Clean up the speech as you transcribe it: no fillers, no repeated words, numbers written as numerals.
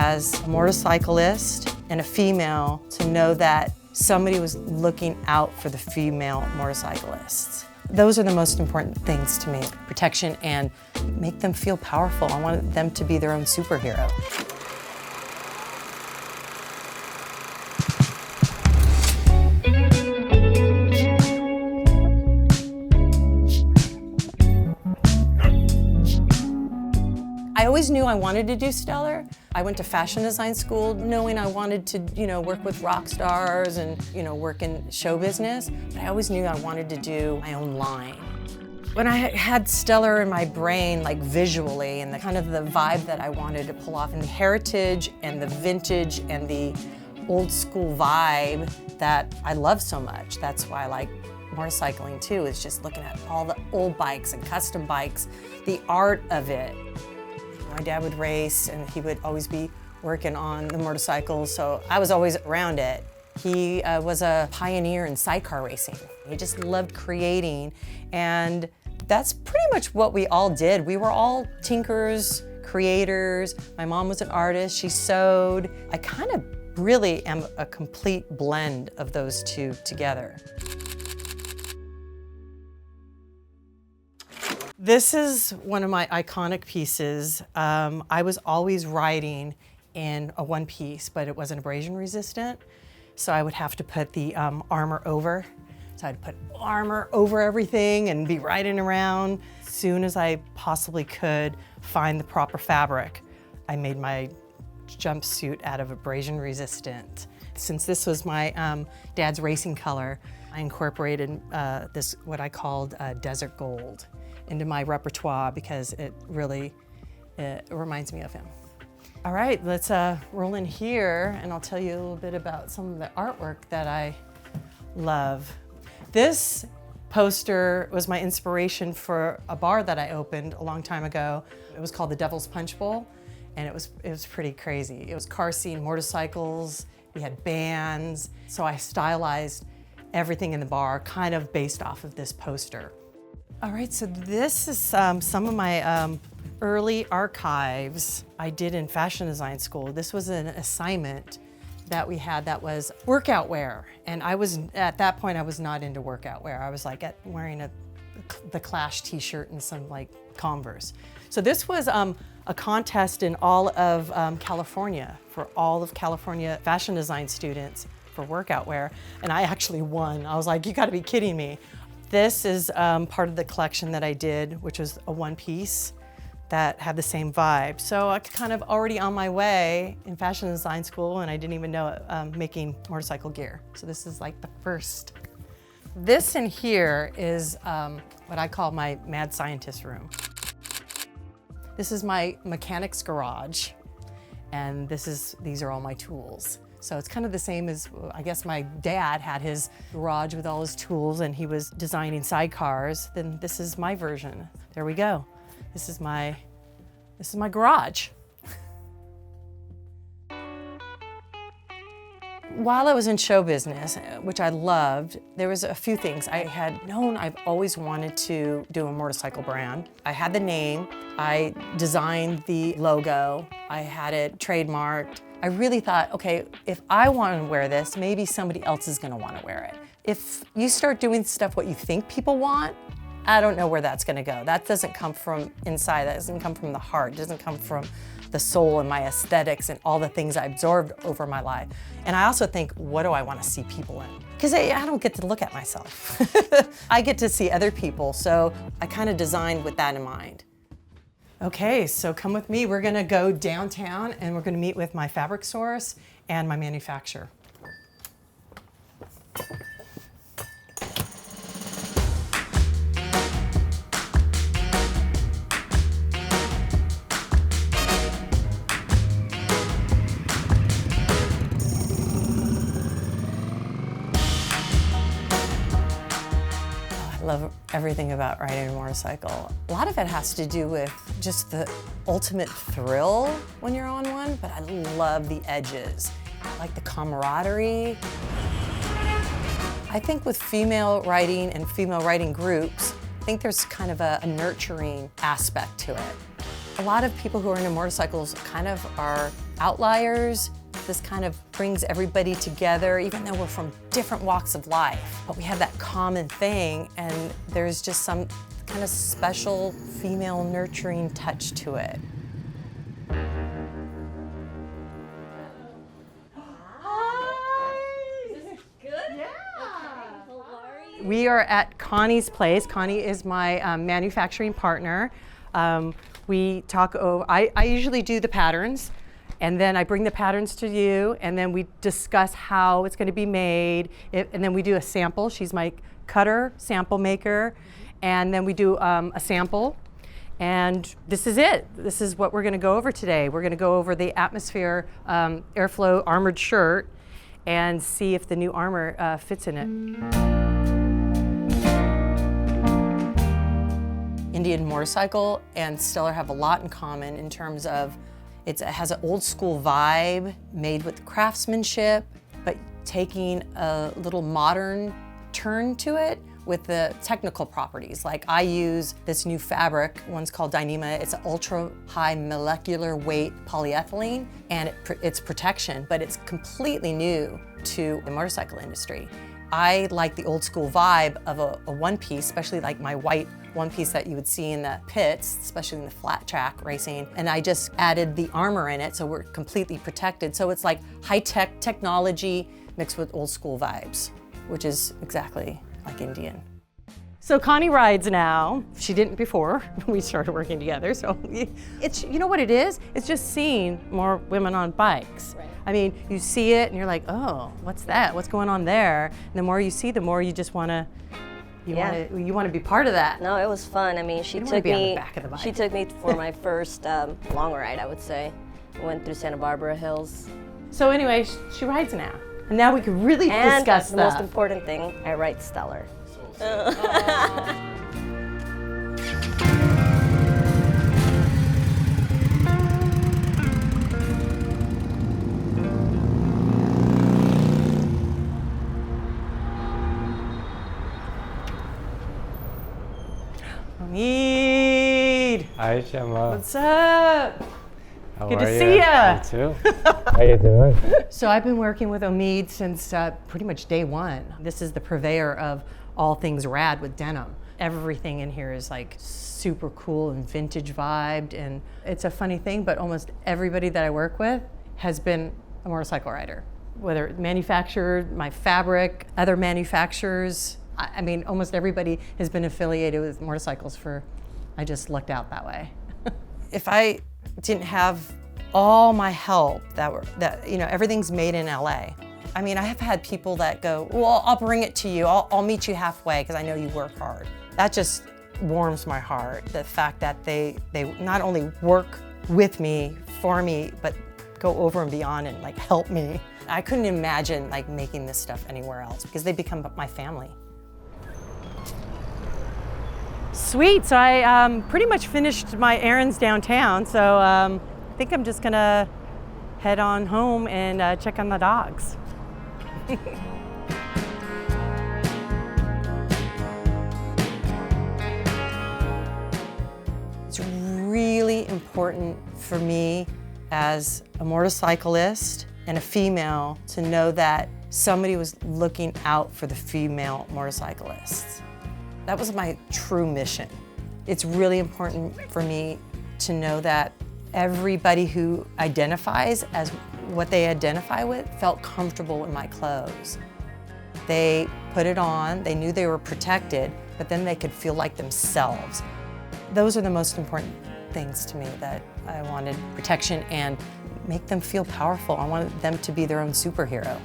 as a motorcyclist and a female to know that somebody was looking out for the female motorcyclists. Those are the most important things to me. Protection and make them feel powerful. I want them to be their own superhero. I always knew I wanted to do Stellar. I went to fashion design school knowing I wanted to, work with rock stars and, work in show business. But I always knew I wanted to do my own line. When I had Stellar in my brain, like visually, and the kind of the vibe that I wanted to pull off, and the heritage and the vintage and the old school vibe that I love so much. That's why I like motorcycling too, is just looking at all the old bikes and custom bikes, the art of it. My dad would race and he would always be working on the motorcycles, so I was always around it. He was a pioneer in sidecar racing. He just loved creating, and that's pretty much what we all did. We were all tinkers, creators. My mom was an artist, she sewed. I kind of really am a complete blend of those two together. This is one of my iconic pieces. I was always riding in a one piece, but it wasn't abrasion resistant. So I would have to put the armor over. So I'd put armor over everything and be riding around. As soon as I possibly could find the proper fabric, I made my jumpsuit out of abrasion resistant. Since this was my dad's racing color, I incorporated this, what I called desert gold, into my repertoire because it reminds me of him. All right, let's roll in here and I'll tell you a little bit about some of the artwork that I love. This poster was my inspiration for a bar that I opened a long time ago. It was called the Devil's Punch Bowl, and it was pretty crazy. It was car scene, motorcycles, we had bands, so I stylized everything in the bar kind of based off of this poster. All right, so this is some of my early archives I did in fashion design school. This was an assignment that we had that was workout wear. And at that point, I was not into workout wear. I was like wearing the Clash t-shirt and some like Converse. So this was a contest in all of California for all of California fashion design students for workout wear. And I actually won. I was like, you gotta be kidding me. This is part of the collection that I did, which was a one piece that had the same vibe. So I was kind of already on my way in fashion design school, and I didn't even know it, making motorcycle gear. So this is like the first. This in here is what I call my mad scientist room. This is my mechanic's garage, and these are all my tools. So it's kind of the same as, I guess my dad had his garage with all his tools and he was designing sidecars, then this is my version. There we go. This is my garage. While I was in show business, which I loved, there was a few things. I had known I've always wanted to do a motorcycle brand. I had the name, I designed the logo, I had it trademarked. I really thought, okay, if I want to wear this, maybe somebody else is going to want to wear it. If you start doing stuff what you think people want, I don't know where that's going to go. That doesn't come from inside, that doesn't come from the heart, it doesn't come from the soul and my aesthetics and all the things I absorbed over my life. And I also think, what do I want to see people in? Because I don't get to look at myself. I get to see other people, so I kind of designed with that in mind. Okay, so come with me. We're gonna go downtown and we're gonna meet with my fabric source and my manufacturer. I love everything about riding a motorcycle. A lot of it has to do with just the ultimate thrill when you're on one, but I love the edges. I like the camaraderie. I think with female riding and female riding groups, I think there's kind of a nurturing aspect to it. A lot of people who are into motorcycles kind of are outliers. This kind of brings everybody together, even though we're from different walks of life. But we have that common thing, and there's just some kind of special female nurturing touch to it. We are at Connie's place. Connie is my manufacturing partner. We talk over, I usually do the patterns, and then I bring the patterns to you, and then we discuss how it's going to be made, and then we do a sample. She's my cutter, sample maker, and then we do a sample, and this is it. This is what we're going to go over today. We're going to go over the Atmosphere Airflow armored shirt and see if the new armor fits in it. Indian motorcycle and Stellar have a lot in common in terms of it has an old school vibe made with craftsmanship, but taking a little modern turn to it with the technical properties. Like I use this new fabric, one's called Dyneema. It's an ultra high molecular weight polyethylene, and it's protection, but it's completely new to the motorcycle industry. I like the old school vibe of a one piece, especially like my white one piece that you would see in the pits, especially in the flat track racing. And I just added the armor in it, so we're completely protected. So it's like high-tech technology mixed with old school vibes, which is exactly like Indian. So Connie rides now. She didn't before we started working together. So it's, you know what it is? It's just seeing more women on bikes. Right. I mean, you see it and you're like, oh, what's that? What's going on there? And the more you see, the more you just want to, you want to be part of that. No, it was fun. I mean, she took me for my first long ride, I would say. I went through Santa Barbara Hills. So anyway, she rides now. And now we can really discuss the most important thing, I ride Stellar. Omid. Hi, Gemma. What's up? How Good are to see you. You too. How you doing? So I've been working with Omid since pretty much day one. This is the purveyor of all things rad with denim. Everything in here is like super cool and vintage vibed, and it's a funny thing, but almost everybody that I work with has been a motorcycle rider. Whether manufactured, my fabric, other manufacturers, I mean, almost everybody has been affiliated with motorcycles I just lucked out that way. If I didn't have all my help everything's made in LA. I mean, I have had people that go, well, I'll bring it to you. I'll meet you halfway because I know you work hard. That just warms my heart. The fact that they not only work with me, for me, but go over and beyond and like help me. I couldn't imagine like making this stuff anywhere else because they become my family. Sweet, so I pretty much finished my errands downtown, so I think I'm just gonna head on home and check on the dogs. It's really important for me as a motorcyclist and a female to know that somebody was looking out for the female motorcyclists. That was my true mission. It's really important for me to know that everybody who identifies as what they identify with felt comfortable in my clothes. They put it on, they knew they were protected, but then they could feel like themselves. Those are the most important things to me, that I wanted protection and make them feel powerful. I wanted them to be their own superhero.